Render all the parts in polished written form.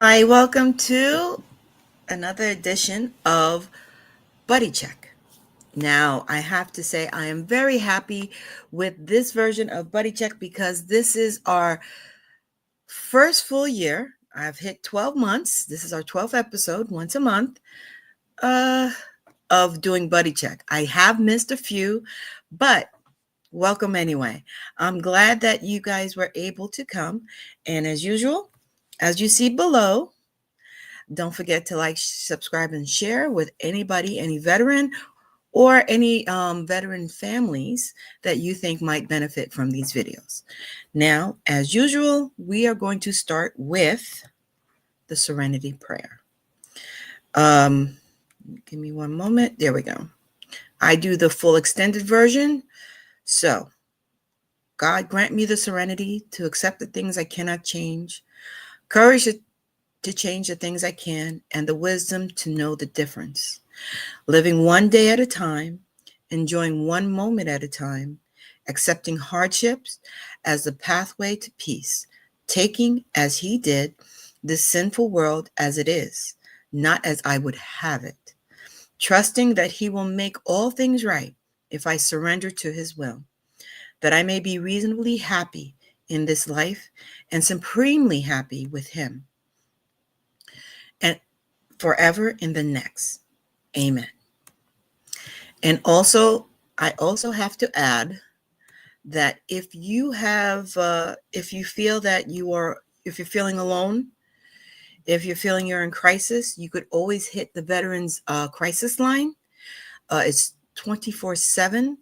Hi, welcome to another edition of Buddy Check. Now, I have to say, I am very happy with this version of Buddy Check because this is our first full year. I've hit 12 months. This is our 12th episode, once a month, uh, of doing Buddy Check. I have missed a few, but welcome anyway. I'm glad that you guys were able to come. And as usual, as you see below, don't forget to like, subscribe, and share with anybody, any veteran, or any veteran families that you think might benefit from these videos. Now, as usual, we are going to start with the Serenity Prayer. Give me one moment. There we go. I do the full extended version. So, God grant me the serenity to accept the things I cannot change, courage to change the things I can, and the wisdom to know the difference. Living one day at a time, enjoying one moment at a time, accepting hardships as the pathway to peace, taking, as he did, this sinful world as it is, not as I would have it, trusting that he will make all things right if I surrender to his will, that I may be reasonably happy in this life and supremely happy with him, and forever in the next. Amen. And also, I also have to add that if you have, if you feel that if you're feeling alone, if you're feeling you're in crisis, you could always hit the Veterans Crisis Line. It's 24/7.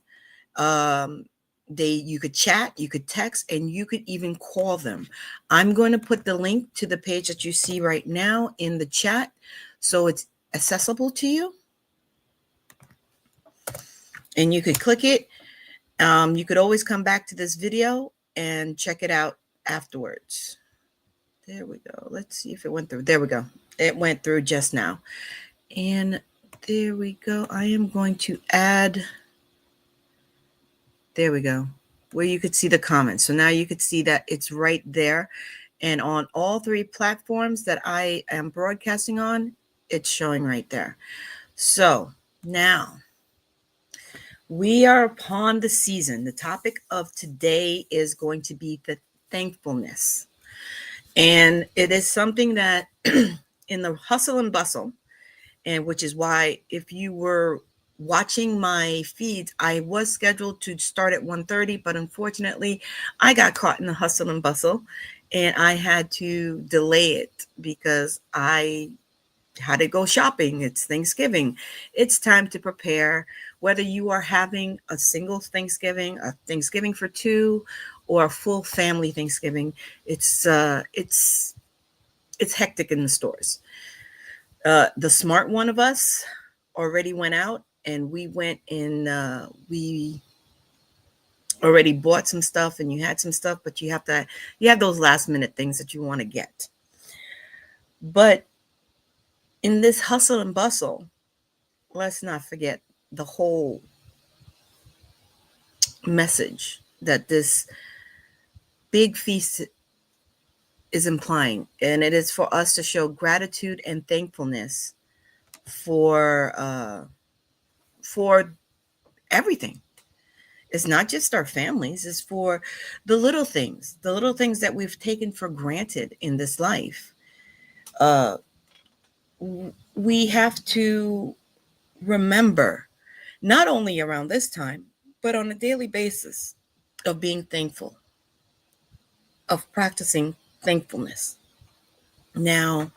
You could chat, you could text, and you could even call them. I'm going to put the link to the page that you see right now in the chat, so it's accessible to you, and you could click it. You could always come back to this video and check it out afterwards. There we go. Let's see if it went through. There we go. It went through just now. And there we go. I am going to add, there we go, where you could see the comments. So now you could see that it's right there. And on all three platforms that I am broadcasting on, it's showing right there. So now we are upon the season. The topic of today is going to be the thankfulness. And it is something that in the hustle and bustle, and which is why if you were watching my feeds, I was scheduled to start at 1:30, but unfortunately I got caught in the hustle and bustle and I had to delay it because I had to go shopping. It's Thanksgiving. It's time to prepare, whether you are having a single Thanksgiving, a Thanksgiving for two, or a full family Thanksgiving. It's hectic in the stores. The smart one of us already went out and we went in. We already bought some stuff, and you had some stuff, but you have those last minute things that you want to get. But in this hustle and bustle, let's not forget the whole message that this big feast is implying, and it is for us to show gratitude and thankfulness for everything. It's not just our families, it's for the little things that we've taken for granted in this life. Uh, we have to remember, not only around this time, but on a daily basis, of being thankful, of practicing thankfulness. Now,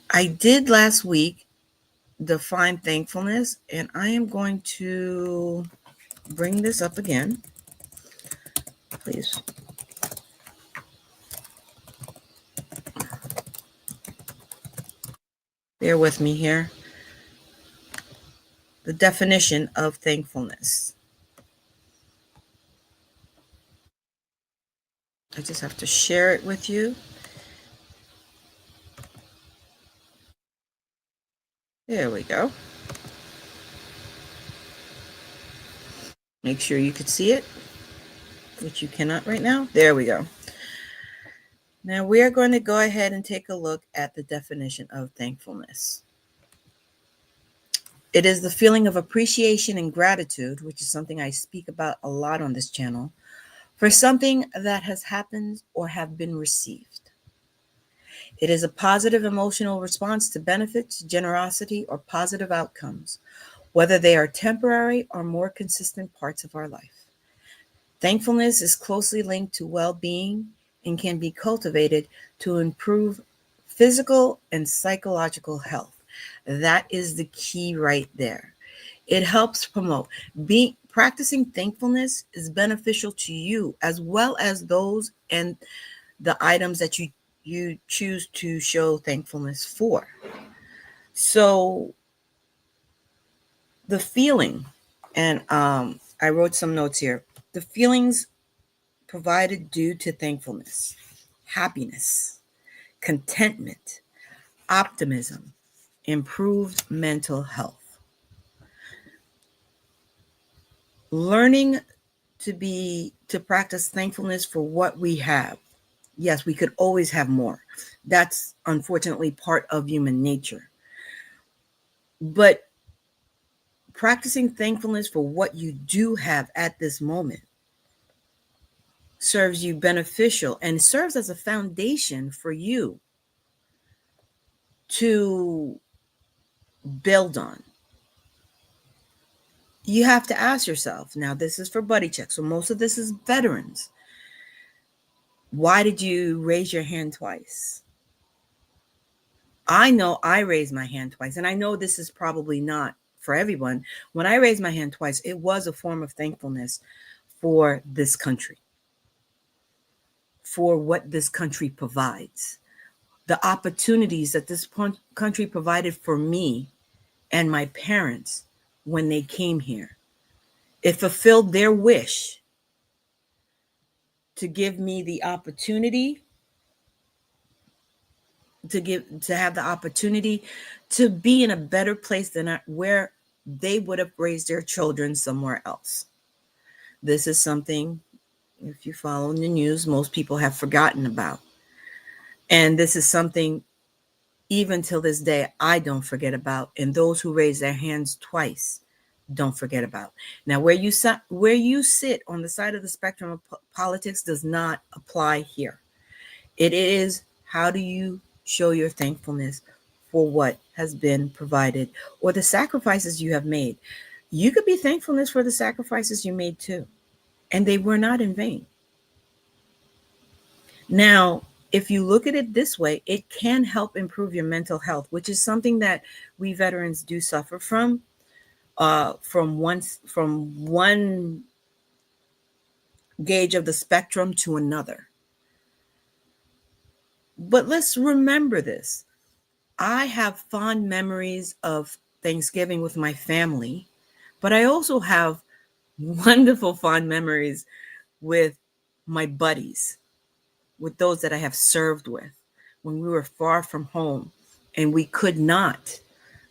I did last week define thankfulness, and I am going to bring this up again. Please. Bear with me here. The definition of thankfulness. I just have to share it with you. There we go. Make sure you could see it, which you cannot right now. There we go. Now we are going to go ahead and take a look at the definition of thankfulness. It is the feeling of appreciation and gratitude, which is something I speak about a lot on this channel, for something that has happened or have been received. It is a positive emotional response to benefits, generosity, or positive outcomes, whether they are temporary or more consistent parts of our life. Thankfulness is closely linked to well being and can be cultivated to improve physical and psychological health. That is the key right there. It helps promote practicing thankfulness is beneficial to you as well as those and the items that you choose to show thankfulness for. So the feeling, and I wrote some notes here. The feelings provided due to thankfulness: happiness, contentment, optimism, improved mental health. Learning to practice thankfulness for what we have. Yes, we could always have more. That's unfortunately part of human nature. But practicing thankfulness for what you do have at this moment serves you beneficial and serves as a foundation for you to build on. You have to ask yourself, now this is for buddy check, so most of this is veterans. Why did you raise your hand twice? I know I raised my hand twice, and I know this is probably not for everyone. When I raised my hand twice, it was a form of thankfulness for this country, for what this country provides, the opportunities that this country provided for me and my parents when they came here. It fulfilled their wish to give me the opportunity to have the opportunity to be in a better place than where they would have raised their children somewhere else. This is something, if you follow the news, most people have forgotten about. And this is something, even till this day, I don't forget about. And those who raise their hands twice don't forget about. Now, where you sit on the side of the spectrum of politics does not apply here. It is, how do you show your thankfulness for what has been provided or the sacrifices you have made? You could be thankfulness for the sacrifices you made too, and they were not in vain. Now, if you look at it this way, it can help improve your mental health, which is something that we veterans do suffer from one gauge of the spectrum to another. But let's remember this. I have fond memories of Thanksgiving with my family, but I also have wonderful fond memories with my buddies, with those that I have served with when we were far from home and we could not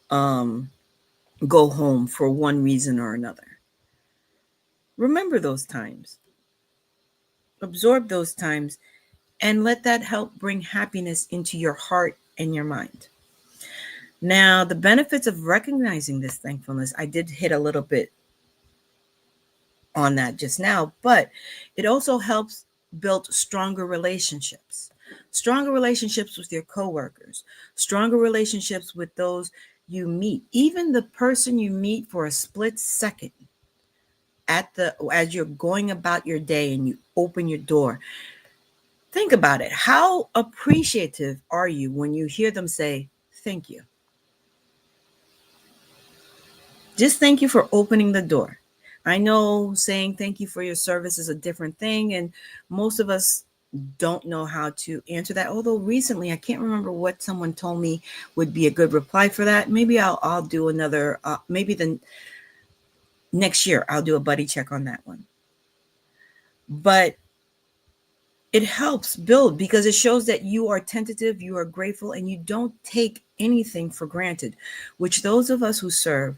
go home for one reason or another. Remember those times, absorb those times, and let that help bring happiness into your heart and your mind. Now, the benefits of recognizing this thankfulness, I did hit a little bit on that just now, but it also helps build stronger relationships with your coworkers, stronger relationships with those you meet, even the person you meet for a split second as you're going about your day and you open your door. Think about it. How appreciative are you when you hear them say, thank you? Just thank you for opening the door. I know saying thank you for your service is a different thing, and most of us don't know how to answer that. Although recently, I can't remember what someone told me would be a good reply for that. Maybe I'll do another. Maybe the next year I'll do a buddy check on that one. But it helps build because it shows that you are tentative, you are grateful, and you don't take anything for granted. Which those of us who serve,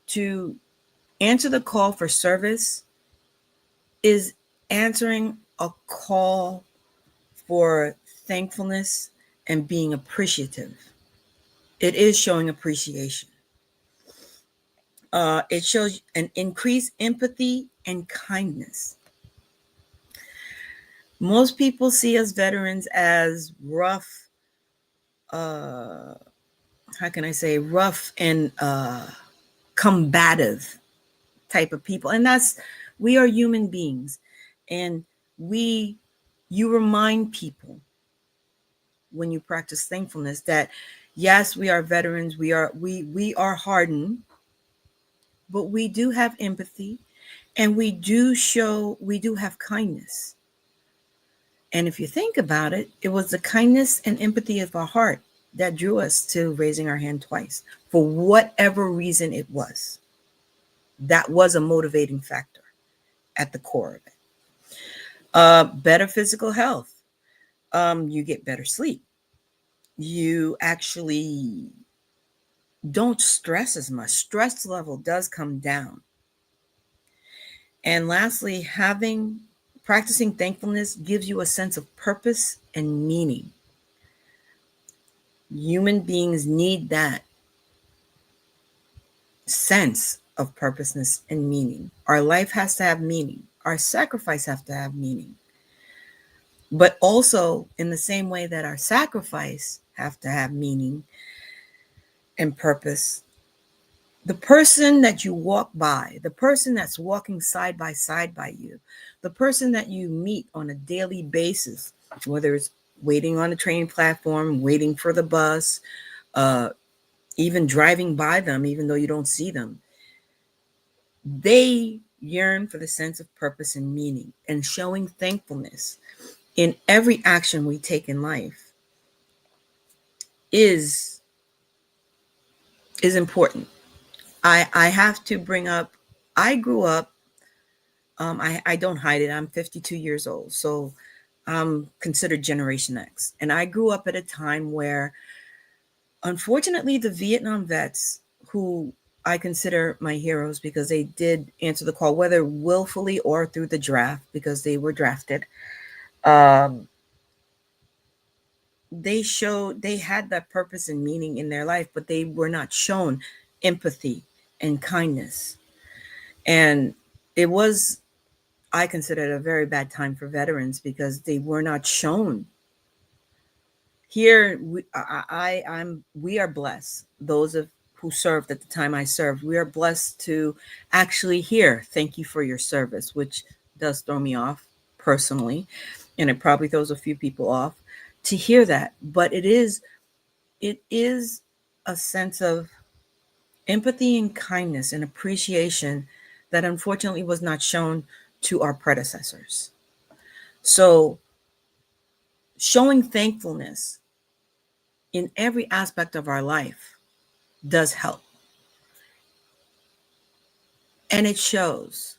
to answer the call for service is answering a call for thankfulness and being appreciative. It is showing appreciation. It shows an increased empathy and kindness. Most people see us veterans as rough, how can I say, rough and combative type of people. And we are human beings. And you remind people when you practice thankfulness that yes, we are veterans, we are hardened, but we do have empathy, and we do have kindness. And if you think about it, it was the kindness and empathy of our heart that drew us to raising our hand twice, for whatever reason it was. That was a motivating factor at the core of it. Better physical health. You get better sleep. You actually don't stress as much. Stress level does come down. And lastly, practicing thankfulness gives you a sense of purpose and meaning. Human beings need that sense of purposeness and meaning. Our life has to have meaning. Our sacrifice has to have meaning. But also, in the same way that our sacrifice have to have meaning and purpose, the person that you walk by, the person that's walking side by you, the person that you meet on a daily basis, whether it's waiting on the train platform, waiting for the bus, even driving by them, even though you don't see them, they yearn for the sense of purpose and meaning. And showing thankfulness in every action we take in life is important. I have to bring up, I grew up, I don't hide it, I'm 52 years old, so I'm considered Generation X. And I grew up at a time where, unfortunately, the Vietnam vets, who I consider my heroes because they did answer the call, whether willfully or through the draft, because they were drafted, they had that purpose and meaning in their life, but they were not shown empathy and kindness. And it was, I consider it a very bad time for veterans because they were not shown. Here, we are blessed. Those who served at the time I served, we are blessed to actually hear "thank you for your service," which does throw me off personally, and it probably throws a few people off to hear that. But it is a sense of empathy and kindness and appreciation that unfortunately was not shown to our predecessors. So showing thankfulness in every aspect of our life does help. And it shows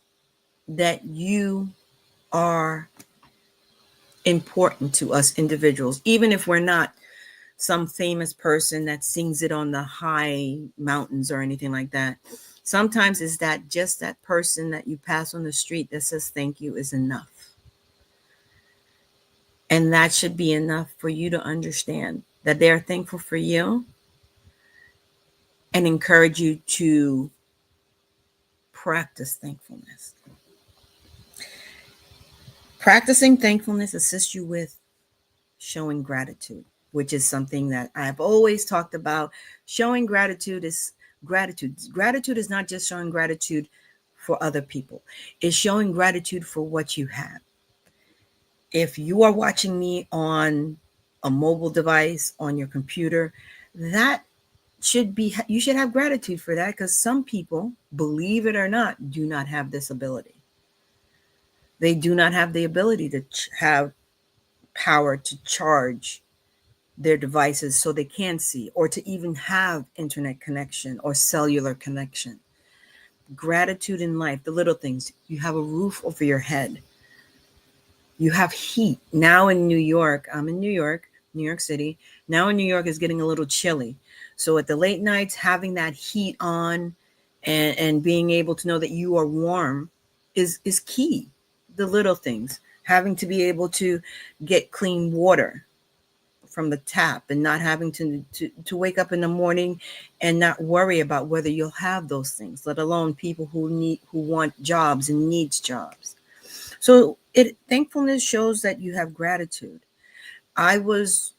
that you are important to us individuals, even if we're not some famous person that sings it on the high mountains or anything like that. Sometimes it's that just that person that you pass on the street that says thank you is enough. And that should be enough for you to understand that they are thankful for you and encourage you to practice thankfulness. Practicing thankfulness assists you with showing gratitude, which is something that I've always talked about. Showing gratitude is gratitude. Gratitude is not just showing gratitude for other people. It's showing gratitude for what you have. If you are watching me on a mobile device, on your computer, that you should have gratitude for that, because some people, believe it or not, do not have this ability. They do not have the ability to have power to charge their devices so they can see, or to even have internet connection or cellular connection. Gratitude in life, the little things. You have a roof over your head. You have heat. Now in New York, I'm in New York City. Now in New York is getting a little chilly. So at the late nights, having that heat on and being able to know that you are warm is key. The little things. Having to be able to get clean water. from the tap, and not having to wake up in the morning and not worry about whether you'll have those things, let alone people who want jobs and needs jobs. So thankfulness shows that you have gratitude. I was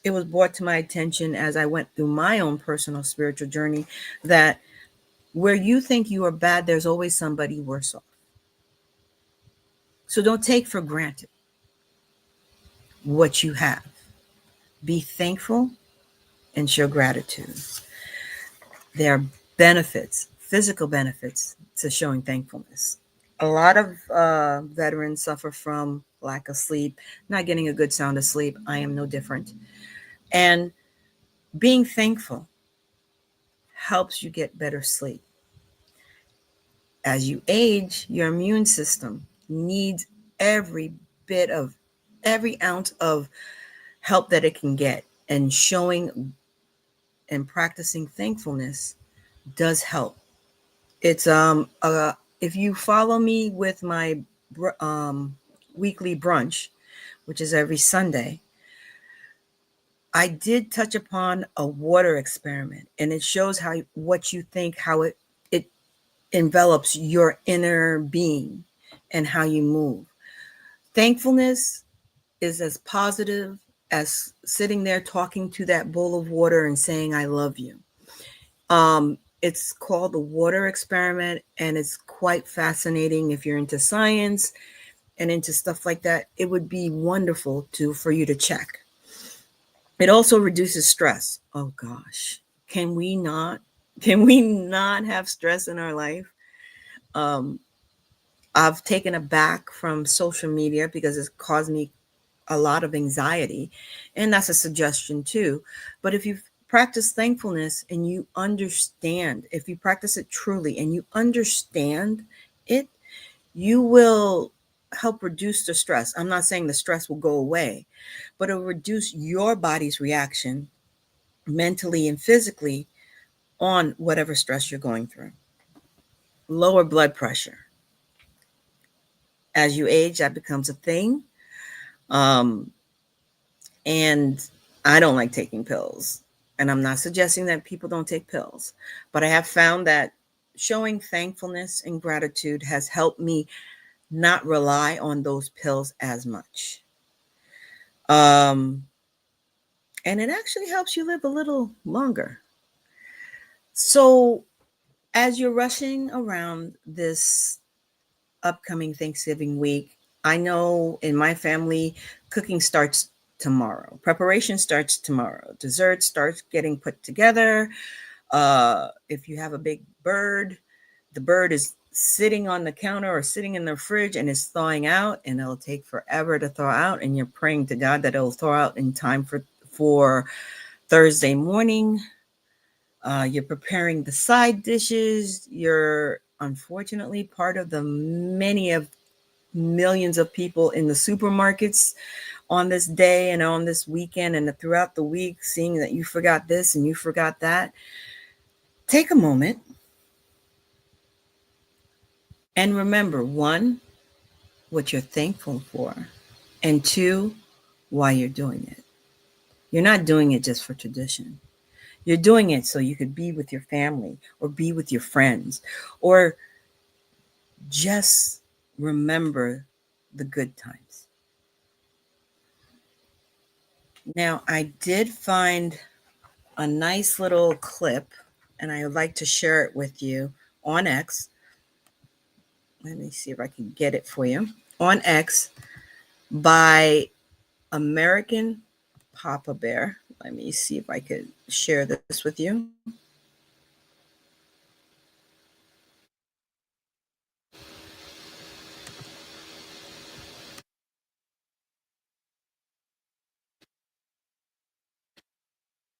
It was brought to my attention as I went through my own personal spiritual journey that where you think you are bad, there's always somebody worse off. So don't take for granted what you have. Be thankful and show gratitude. There are benefits, physical benefits to showing thankfulness. A lot of veterans suffer from lack of sleep, not getting a good sound of sleep. I am no different. And being thankful helps you get better sleep. As you age, your immune system needs every bit of every ounce of help that it can get. And showing and practicing thankfulness does help. It's if you follow me with my weekly brunch, which is every Sunday, I did touch upon a water experiment, and it shows how what you think, how it envelops your inner being and how you move. Thankfulness is as positive as sitting there talking to that bowl of water and saying, I love you. It's called the water experiment, and it's quite fascinating. If you're into science and into stuff like that, it would be wonderful for you to check. It also reduces stress. Oh gosh, can we not have stress in our life? I've taken a back from social media because it's caused me a lot of anxiety, and that's a suggestion too. But if you practice thankfulness and you understand, if you practice it truly and you understand it, you will help reduce the stress. I'm not saying the stress will go away, but it'll reduce your body's reaction mentally and physically on whatever stress you're going through. Lower blood pressure. As you age, that becomes a thing. Um, and I don't like taking pills. And I'm not suggesting that people don't take pills, but I have found that showing thankfulness and gratitude has helped me not rely on those pills as much. Um, and it actually helps you live a little longer. So, as you're rushing around this upcoming Thanksgiving week, I know in my family, cooking starts tomorrow. Preparation starts tomorrow. Dessert starts getting put together. If you have a big bird, the bird is sitting on the counter or sitting in the fridge and is thawing out, and it'll take forever to thaw out. And you're praying to God that it'll thaw out in time for Thursday morning. You're preparing the side dishes. You're unfortunately part of the many of millions of people in the supermarkets on this day and on this weekend and throughout the week, seeing that you forgot this and you forgot that. Take a moment and remember, one, what you're thankful for, and two, why you're doing it. You're not doing it just for tradition. You're doing it so you could be with your family or be with your friends or just remember the good times. Now, I did find a nice little clip, and I would like to share it with you on X. Let me see if I can get it for you. On X by American Papa Bear. Let me see if I could share this with you.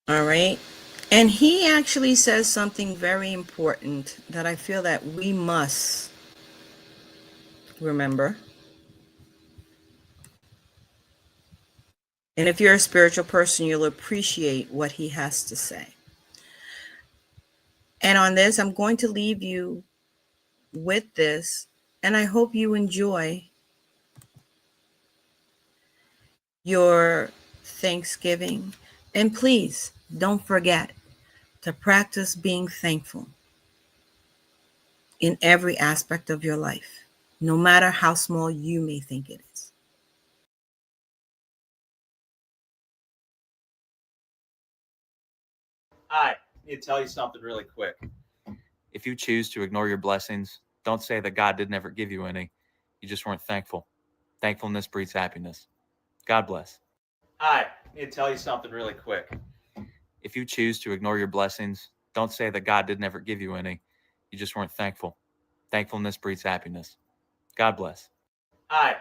All right. And he actually says something very important that I feel that we must remember. And if you're a spiritual person, you'll appreciate what he has to say. And on this, I'm going to leave you with this, and I hope you enjoy your thanksgiving, and please don't forget to practice being thankful in every aspect of your life, no matter how small you may think it is. Hi, I need to tell you something really quick. If you choose to ignore your blessings, don't say that God didn't ever give you any. You just weren't thankful. Thankfulness breeds happiness. God bless. Hi, I need to tell you something really quick. If you choose to ignore your blessings, don't say that God didn't ever give you any. You just weren't thankful. Thankfulness breeds happiness. God bless. Hi,